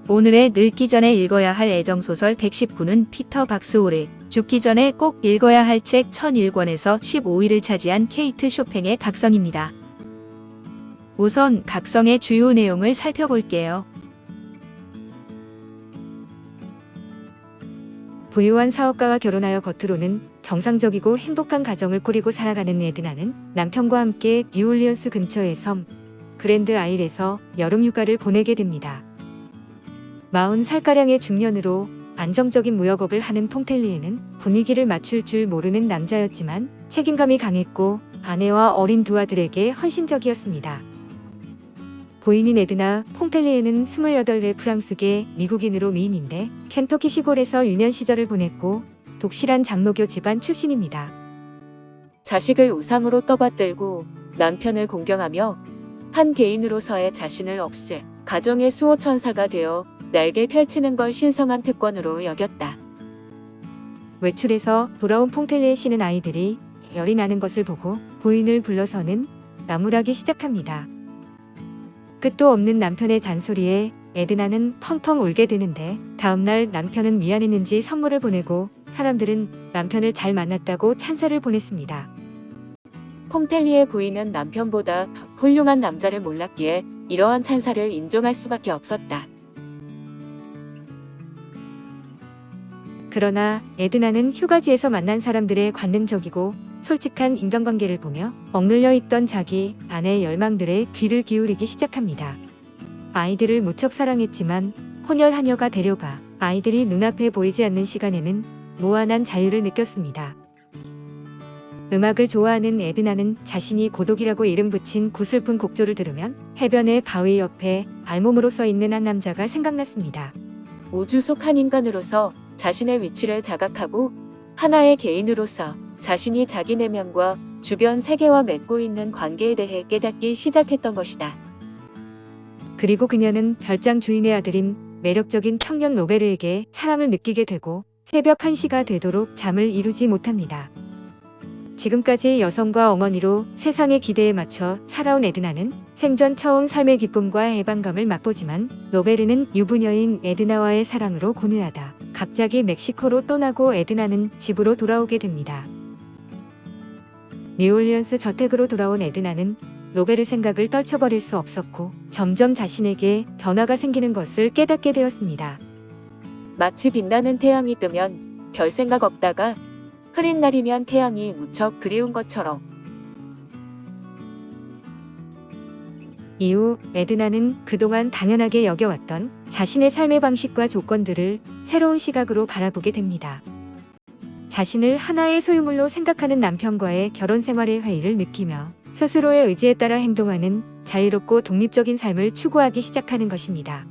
오늘의 늙기 전에 읽어야 할 애정소설 119는 피터 박스홀의 죽기 전에 꼭 읽어야 할 책 1001권에서 15위를 차지한 케이트 쇼팽의 각성입니다. 우선 각성의 주요 내용을 살펴볼게요. 부유한 사업가와 결혼하여 겉으로는 정상적이고 행복한 가정을 꾸리고 살아가는 에드나는 남편과 함께 뉴올리언스 근처의 섬 그랜드 아일에서 여름 휴가를 보내게 됩니다. 40살가량의 중년으로 안정적인 무역업을 하는 퐁텔리에는 분위기를 맞출 줄 모르는 남자였지만 책임감이 강했고 아내와 어린 두 아들에게 헌신적이었습니다. 부인인 에드나 퐁텔리에는 28의 프랑스계 미국인으로 미인인데 켄터키 시골에서 유년 시절을 보냈고 독실한 장로교 집안 출신입니다. 자식을 우상으로 떠받들고 남편을 공경하며 한 개인으로서의 자신을 없애 가정의 수호천사가 되어 날개 펼치는 걸 신성한 특권으로 여겼다. 외출해서 돌아온 퐁텔리에 씨는 아이들이 열이 나는 것을 보고 부인을 불러서는 나무라기 시작합니다. 끝도 없는 남편의 잔소리에 에드나는 펑펑 울게 되는데 다음날 남편은 미안했는지 선물을 보내고 사람들은 남편을 잘 만났다고 찬사를 보냈습니다. 퐁텔리의 부인은 남편보다 훌륭한 남자를 몰랐기에 이러한 찬사를 인정할 수밖에 없었다. 그러나 에드나는 휴가지에서 만난 사람들의 관능적이고 솔직한 인간관계를 보며 억눌려 있던 자기 아내의 열망들에 귀를 기울이기 시작합니다. 아이들을 무척 사랑했지만 혼혈 하녀가 데려가 아이들이 눈앞에 보이지 않는 시간에는 무한한 자유를 느꼈습니다. 음악을 좋아하는 에드나는 자신이 고독이라고 이름 붙인 구슬픈 곡조를 들으면 해변의 바위 옆에 알몸으로 써 있는 한 남자가 생각났습니다. 우주 속 한 인간으로서 자신의 위치를 자각하고 하나의 개인으로서 자신이 자기 내면과 주변 세계와 맺고 있는 관계에 대해 깨닫기 시작했던 것이다. 그리고 그녀는 별장 주인의 아들인 매력적인 청년 로베르에게 사랑을 느끼게 되고 새벽 1시가 되도록 잠을 이루지 못합니다. 지금까지 여성과 어머니로 세상의 기대에 맞춰 살아온 에드나는 생전 처음 삶의 기쁨과 해방감을 맛보지만 로베르는 유부녀인 에드나와의 사랑으로 고뇌하다 갑자기 멕시코로 떠나고 에드나는 집으로 돌아오게 됩니다. 뉴올리언스 저택으로 돌아온 에드나는 로베르 생각을 떨쳐버릴 수 없었고 점점 자신에게 변화가 생기는 것을 깨닫게 되었습니다. 마치 빛나는 태양이 뜨면 별 생각 없다가 흐린 날이면 태양이 무척 그리운 것처럼. 이후 에드나는 그동안 당연하게 여겨왔던 자신의 삶의 방식과 조건들을 새로운 시각으로 바라보게 됩니다. 자신을 하나의 소유물로 생각하는 남편과의 결혼 생활의 회의를 느끼며 스스로의 의지에 따라 행동하는 자유롭고 독립적인 삶을 추구하기 시작하는 것입니다.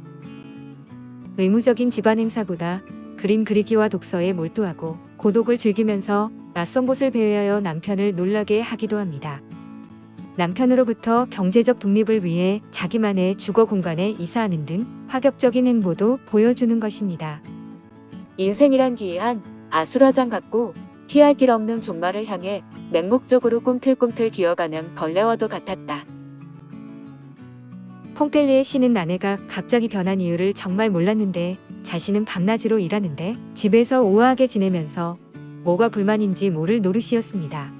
의무적인 집안 행사보다 그림 그리기와 독서에 몰두하고 고독을 즐기면서 낯선 곳을 배회하여 남편을 놀라게 하기도 합니다. 남편으로부터 경제적 독립을 위해 자기만의 주거 공간에 이사하는 등 파격적인 행보도 보여주는 것입니다. 인생이란 기이한 아수라장 같고 피할 길 없는 종말을 향해 맹목적으로 꿈틀꿈틀 기어가는 벌레와도 같았다. 퐁텔리에 씨는 아내가 갑자기 변한 이유를 정말 몰랐는데 자신은 밤낮으로 일하는데 집에서 우아하게 지내면서 뭐가 불만인지 모를 노릇이었습니다.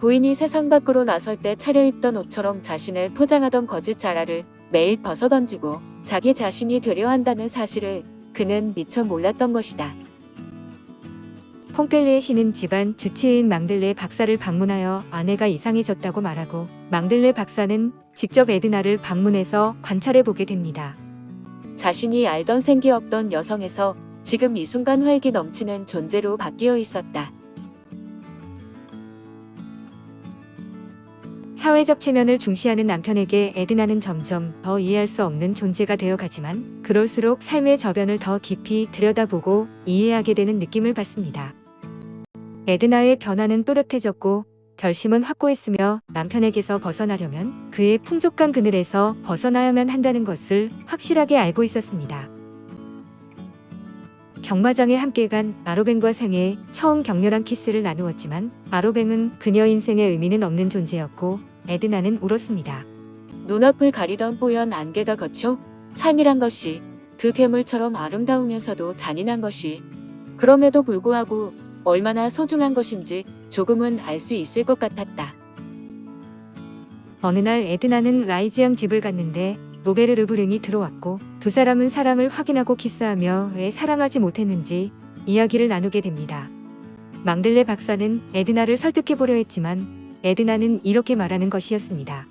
부인이 세상 밖으로 나설 때 차려입던 옷처럼 자신을 포장하던 거짓 자라를 매일 벗어던지고 자기 자신이 되려 한다는 사실을 그는 미처 몰랐던 것이다. 퐁텔리에 씨는 집안 주치의인 망들레 박사를 방문하여 아내가 이상해졌다고 말하고 망들레 박사는 직접 에드나를 방문해서 관찰해보게 됩니다. 자신이 알던 생기 없던 여성에서 지금 이 순간 활기 넘치는 존재로 바뀌어 있었다. 사회적 체면을 중시하는 남편에게 에드나는 점점 더 이해할 수 없는 존재가 되어가지만 그럴수록 삶의 저변을 더 깊이 들여다보고 이해하게 되는 느낌을 받습니다. 에드나의 변화는 또렷해졌고 결심은 확고했으며 남편에게서 벗어나려면 그의 풍족한 그늘에서 벗어나야만 한다는 것을 확실하게 알고 있었습니다. 경마장에 함께 간 아로뱅과 생애 처음 격렬한 키스를 나누었지만 아로뱅은 그녀 인생에 의미는 없는 존재였고 에드나는 울었습니다. 눈앞을 가리던 뽀얀 안개가 걷혀 삶이란 것이 그 괴물처럼 아름다우면서도 잔인한 것이 그럼에도 불구하고 얼마나 소중한 것인지 조금은 알 수 있을 것 같았다. 어느 날 에드나는 라이즈양 집을 갔는데 로베르 르브랭이 들어왔고 두 사람은 사랑을 확인하고 키스하며 왜 사랑하지 못했는지 이야기를 나누게 됩니다. 망들레 박사는 에드나를 설득해보려 했지만 에드나는 이렇게 말하는 것이었습니다.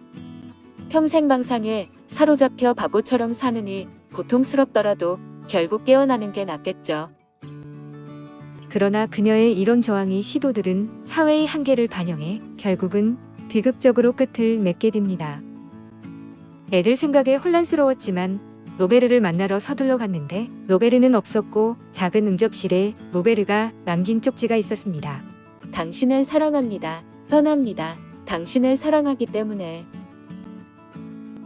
평생 망상에 사로잡혀 바보처럼 사느니 고통스럽더라도 결국 깨어나는 게 낫겠죠. 그러나 그녀의 이런 저항이 시도들은 사회의 한계를 반영해 결국은 비극적으로 끝을 맺게 됩니다. 애들 생각에 혼란스러웠지만 로베르를 만나러 서둘러 갔는데 로베르는 없었고 작은 응접실에 로베르가 남긴 쪽지가 있었습니다. 당신을 사랑합니다. 떠납니다. 당신을 사랑하기 때문에.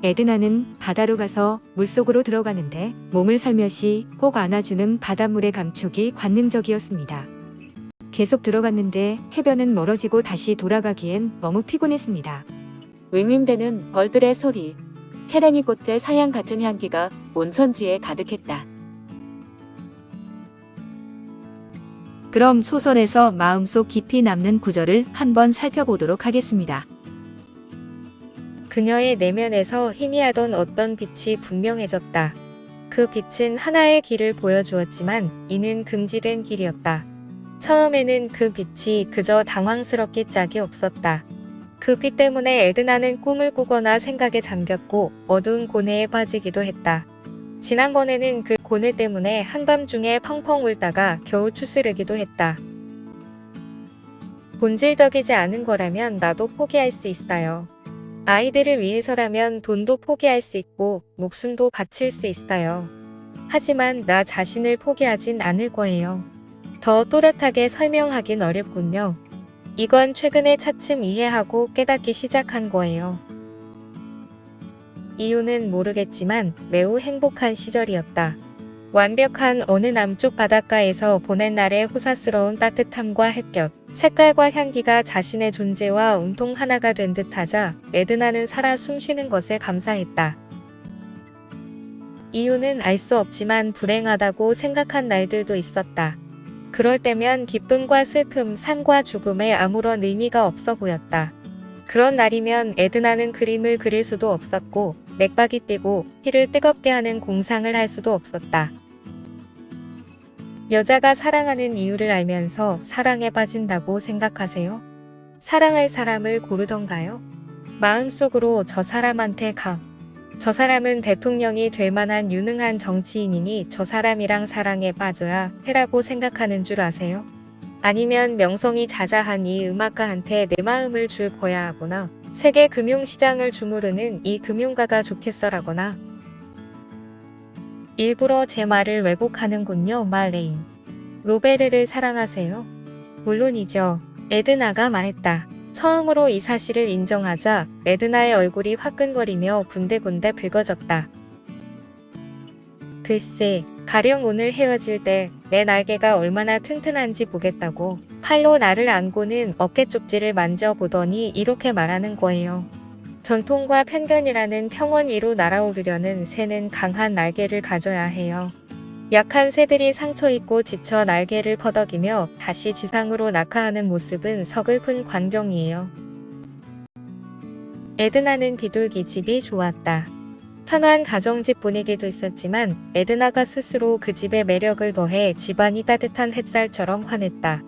에드나는 바다로 가서 물속으로 들어가는데 몸을 살며시 꼭 안아주는 바닷물의 감촉이 관능적이었습니다. 계속 들어갔는데 해변은 멀어지고 다시 돌아가기엔 너무 피곤했습니다. 윙윙대는 벌들의 소리, 캐랭이 꽃의 사양 같은 향기가 온천지에 가득했다. 그럼 소설에서 마음속 깊이 남는 구절을 한번 살펴보도록 하겠습니다. 그녀의 내면에서 희미하던 어떤 빛이 분명해졌다. 그 빛은 하나의 길을 보여주었지만 이는 금지된 길이었다. 처음에는 그 빛이 그저 당황스럽기 짝이 없었다. 그 빛 때문에 에드나는 꿈을 꾸거나 생각에 잠겼고 어두운 고뇌에 빠지기도 했다. 지난번에는 그 고뇌 때문에 한밤중에 펑펑 울다가 겨우 추스르기도 했다. 본질적이지 않은 거라면 나도 포기할 수 있어요. 아이들을 위해서라면 돈도 포기할 수 있고 목숨도 바칠 수 있어요. 하지만 나 자신을 포기하진 않을 거예요. 더 또렷하게 설명하긴 어렵군요. 이건 최근에 차츰 이해하고 깨닫기 시작한 거예요. 이유는 모르겠지만 매우 행복한 시절이었다. 완벽한 어느 남쪽 바닷가에서 보낸 날의 호사스러운 따뜻함과 햇볕, 색깔과 향기가 자신의 존재와 온통 하나가 된 듯하자 에드나는 살아 숨쉬는 것에 감사했다. 이유는 알 수 없지만 불행하다고 생각한 날들도 있었다. 그럴 때면 기쁨과 슬픔, 삶과 죽음에 아무런 의미가 없어 보였다. 그런 날이면 에드나는 그림을 그릴 수도 없었고 맥박이 뛰고 피를 뜨겁게 하는 공상을 할 수도 없었다. 여자가 사랑하는 이유를 알면서 사랑에 빠진다고 생각하세요? 사랑할 사람을 고르던가요? 마음속으로 저 사람한테 가. 저 사람은 대통령이 될 만한 유능한 정치인이니 저 사람이랑 사랑에 빠져야 해라고 생각하는 줄 아세요? 아니면 명성이 자자한 이 음악가한테 내 마음을 줄 거야 하거나 세계 금융시장을 주무르는 이 금융가가 좋겠어라거나. 일부러 제 말을 왜곡하는군요, 말레인. 로베르를 사랑하세요? 물론이죠. 에드나가 말했다. 처음으로 이 사실을 인정하자 에드나의 얼굴이 화끈거리며 군데군데 붉어졌다. 글쎄, 가령 오늘 헤어질 때 내 날개가 얼마나 튼튼한지 보겠다고 팔로 나를 안고는 어깨 쪽지를 만져보더니 이렇게 말하는 거예요. 전통과 편견이라는 평원 위로 날아오르려는 새는 강한 날개를 가져야 해요. 약한 새들이 상처입고 지쳐 날개를 퍼덕이며 다시 지상으로 낙하하는 모습은 서글픈 광경이에요. 에드나는 비둘기 집이 좋았다. 편한 가정집 분위기도 있었지만 에드나가 스스로 그 집의 매력을 더해 집안이 따뜻한 햇살처럼 환했다.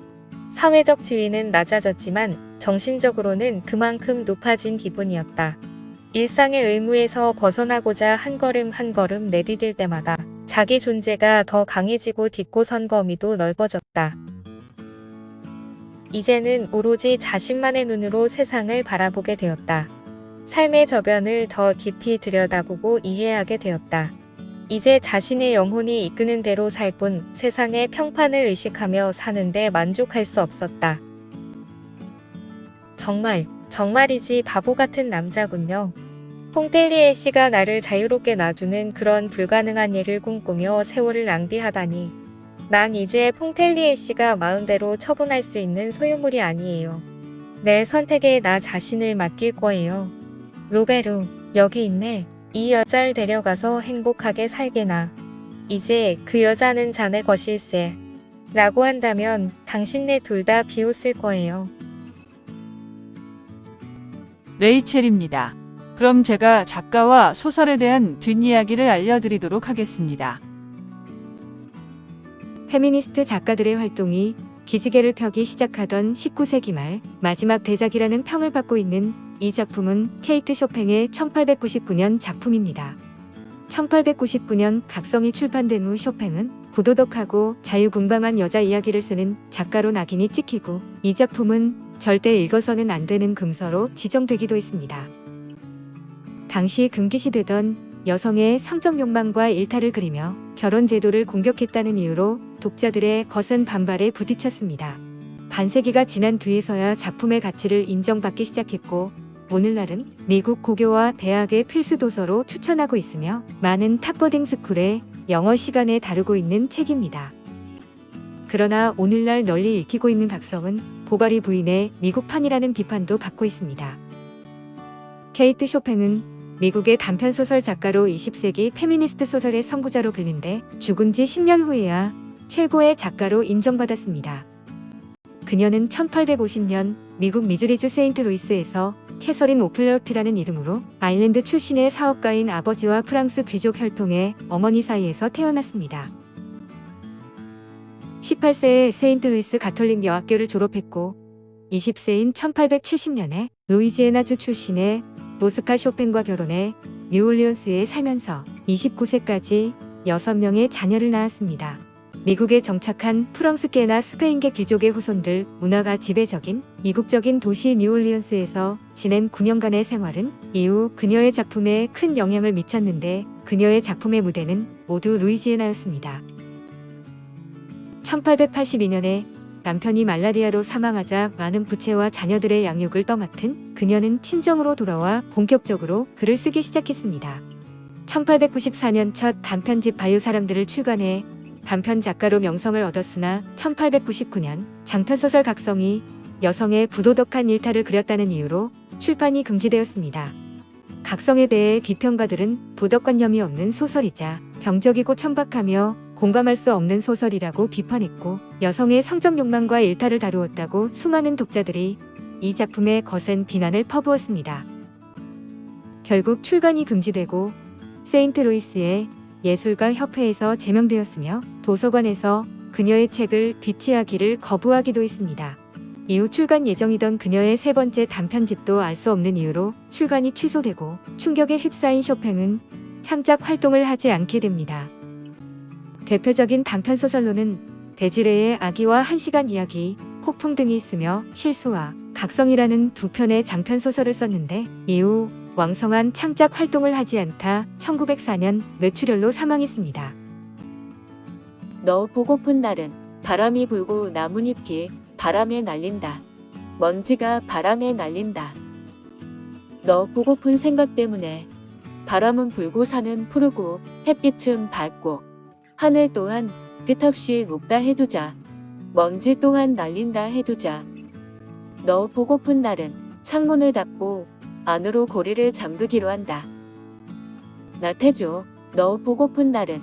사회적 지위는 낮아졌지만 정신적으로는 그만큼 높아진 기분이었다. 일상의 의무에서 벗어나고자 한 걸음 한 걸음 내디딜 때마다 자기 존재가 더 강해지고 딛고 선 범위도 넓어졌다. 이제는 오로지 자신만의 눈으로 세상을 바라보게 되었다. 삶의 저변을 더 깊이 들여다보고 이해하게 되었다. 이제 자신의 영혼이 이끄는 대로 살 뿐 세상의 평판을 의식하며 사는데 만족할 수 없었다. 정말이지 바보 같은 남자군요. 퐁텔리에 씨가 나를 자유롭게 놔두는 그런 불가능한 일을 꿈꾸며 세월을 낭비하다니. 난 이제 퐁텔리에 씨가 마음대로 처분할 수 있는 소유물이 아니에요. 내 선택에 나 자신을 맡길 거예요. 로베르, 여기 있네. 이 여자를 데려가서 행복하게 살게나. 이제 그 여자는 자네 것일세. 라고 한다면 당신네 둘 다 비웃을 거예요. 레이첼입니다. 그럼 제가 작가와 소설에 대한 뒷이야기를 알려드리도록 하겠습니다. 페미니스트 작가들의 활동이 기지개를 펴기 시작하던 19세기 말 마지막 대작이라는 평을 받고 있는 이 작품은 케이트 쇼팽의 1899년 작품입니다. 1899년 각성이 출판된 후 쇼팽은 부도덕하고 자유분방한 여자 이야기를 쓰는 작가로 낙인이 찍히고 이 작품은 절대 읽어서는 안 되는 금서로 지정되기도 했습니다. 당시 금기시되던 여성의 성적 욕망과 일탈을 그리며 결혼 제도를 공격했다는 이유로 독자들의 거센 반발에 부딪혔습니다. 반세기가 지난 뒤에서야 작품의 가치를 인정받기 시작했고 오늘날은 미국 고교와 대학의 필수 도서로 추천하고 있으며 많은 탑보딩 스쿨의 영어 시간에 다루고 있는 책입니다. 그러나 오늘날 널리 읽히고 있는 각성은 보바리 부인의 미국판이라는 비판도 받고 있습니다. 케이트 쇼팽은 미국의 단편소설 작가로 20세기 페미니스트 소설의 선구자로 불리는데 죽은 지 10년 후에야 최고의 작가로 인정받았습니다. 그녀는 1850년 미국 미주리주 세인트루이스에서 캐서린 오플러트라는 이름으로 아일랜드 출신의 사업가인 아버지와 프랑스 귀족 혈통의 어머니 사이에서 태어났습니다. 18세에 세인트루이스 가톨릭 여학교를 졸업했고 20세인 1870년에 루이지애나주 출신의 오스카 쇼팽과 결혼해 뉴올리언스에 살면서 29세까지 6명의 자녀를 낳았습니다. 미국에 정착한 프랑스계나 스페인계 귀족의 후손들 문화가 지배적인 이국적인 도시 뉴올리언스에서 지낸 9년간의 생활은 이후 그녀의 작품에 큰 영향을 미쳤는데 그녀의 작품의 무대는 모두 루이지애나였습니다. 1882년에 남편이 말라리아로 사망하자 많은 부채와 자녀들의 양육을 떠맡은 그녀는 친정으로 돌아와 본격적으로 글을 쓰기 시작했습니다. 1894년 첫 단편집 바유 사람들을 출간해 단편 작가로 명성을 얻었으나 1899년 장편소설 각성이 여성의 부도덕한 일탈을 그렸다는 이유로 출판이 금지되었습니다. 각성에 대해 비평가들은 도덕관념이 없는 소설이자 병적이고 천박하며 공감할 수 없는 소설이라고 비판했고 여성의 성적 욕망과 일탈을 다루었다고 수많은 독자들이 이 작품에 거센 비난을 퍼부었습니다. 결국 출간이 금지되고 세인트루이스의 예술가 협회에서 제명되었으며 도서관에서 그녀의 책을 비치하기를 거부하기도 했습니다. 이후 출간 예정이던 그녀의 세 번째 단편집도 알 수 없는 이유로 출간이 취소되고 충격에 휩싸인 쇼팽은 창작 활동을 하지 않게 됩니다. 대표적인 단편소설로는 데지레의 아기와 1시간 이야기, 폭풍 등이 있으며 실수와 각성이라는 두 편의 장편소설을 썼는데 이후 왕성한 창작 활동을 하지 않다 1904년 뇌출혈로 사망했습니다. 너 보고픈 날은 바람이 불고 나뭇잎이 바람에 날린다. 먼지가 바람에 날린다. 너 보고픈 생각 때문에 바람은 불고 산은 푸르고 햇빛은 밝고 하늘 또한 끝없이 높다 해두자. 먼지 또한 날린다 해두자. 너 보고픈 날은 창문을 닫고 안으로 고리를 잠그기로 한다. 나태주, 너 보고픈 날은